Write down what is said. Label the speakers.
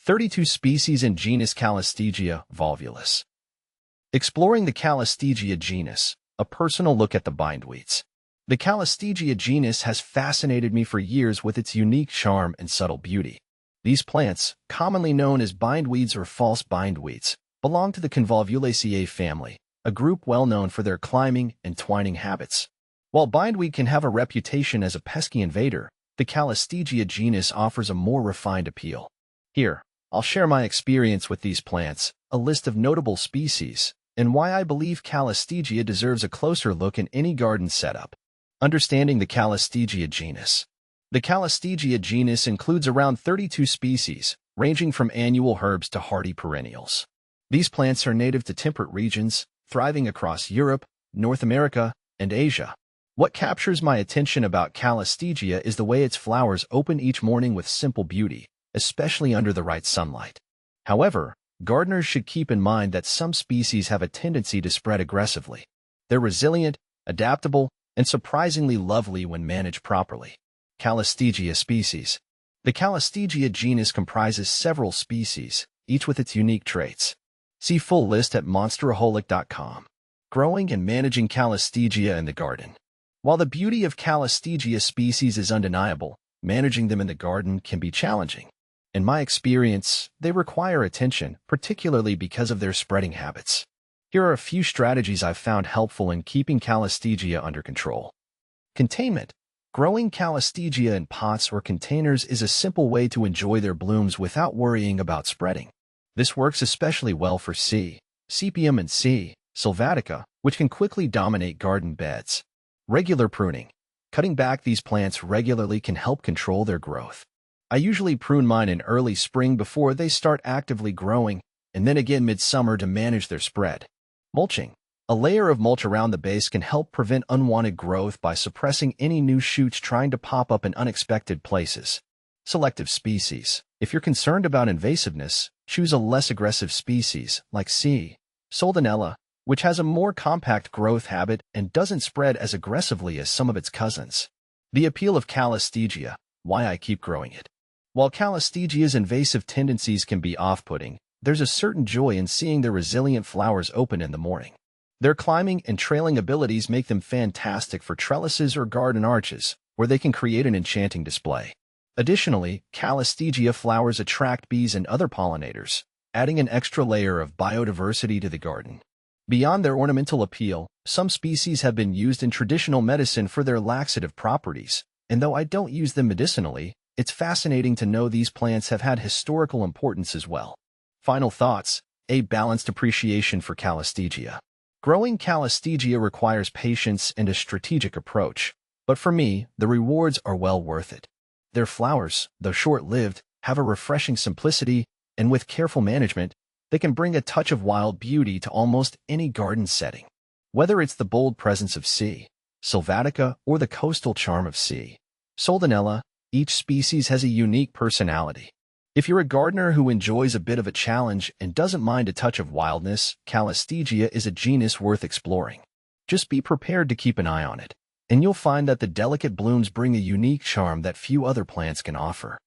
Speaker 1: 32 species in genus Calystegia, Volvulus. Exploring the Calystegia genus, a personal look at the bindweeds. The Calystegia genus has fascinated me for years with its unique charm and subtle beauty. These plants, commonly known as bindweeds or false bindweeds, belong to the Convolvulaceae family, a group well known for their climbing and twining habits. While bindweed can have a reputation as a pesky invader, the Calystegia genus offers a more refined appeal. Here, I'll share my experience with these plants, a list of notable species, and why I believe Calystegia deserves a closer look in any garden setup. Understanding the Calystegia genus. The Calystegia genus includes around 32 species, ranging from annual herbs to hardy perennials. These plants are native to temperate regions, thriving across Europe, North America, and Asia. What captures my attention about Calystegia is the way its flowers open each morning with simple beauty, especially under the right sunlight. However, gardeners should keep in mind that some species have a tendency to spread aggressively. They're resilient, adaptable, and surprisingly lovely when managed properly. Calystegia species. The Calystegia genus comprises several species, each with its unique traits. See full list at monsteraholic.com. Growing and managing Calystegia in the garden. While the beauty of Calystegia species is undeniable, managing them in the garden can be challenging. In my experience, they require attention, particularly because of their spreading habits. Here are a few strategies I've found helpful in keeping Calystegia under control. Containment. Growing Calystegia in pots or containers is a simple way to enjoy their blooms without worrying about spreading. This works especially well for C. sepium and C. sylvatica, which can quickly dominate garden beds. Regular pruning. Cutting back these plants regularly can help control their growth. I usually prune mine in early spring before they start actively growing, and then again midsummer to manage their spread. Mulching. A layer of mulch around the base can help prevent unwanted growth by suppressing any new shoots trying to pop up in unexpected places. Selective species. If you're concerned about invasiveness, choose a less aggressive species, like C. soldanella, which has a more compact growth habit and doesn't spread as aggressively as some of its cousins. The appeal of Calystegia. Why I keep growing it. While Calystegia's invasive tendencies can be off-putting, there's a certain joy in seeing their resilient flowers open in the morning. Their climbing and trailing abilities make them fantastic for trellises or garden arches, where they can create an enchanting display. Additionally, Calystegia flowers attract bees and other pollinators, adding an extra layer of biodiversity to the garden. Beyond their ornamental appeal, some species have been used in traditional medicine for their laxative properties, and though I don't use them medicinally, it's fascinating to know these plants have had historical importance as well. Final thoughts. A balanced appreciation for Calystegia. Growing Calystegia requires patience and a strategic approach, but for me, the rewards are well worth it. Their flowers, though short-lived, have a refreshing simplicity, and with careful management, they can bring a touch of wild beauty to almost any garden setting. Whether it's the bold presence of C. sylvatica or the coastal charm of C. soldanella, each species has a unique personality. If you're a gardener who enjoys a bit of a challenge and doesn't mind a touch of wildness, Calystegia is a genus worth exploring. Just be prepared to keep an eye on it, and you'll find that the delicate blooms bring a unique charm that few other plants can offer.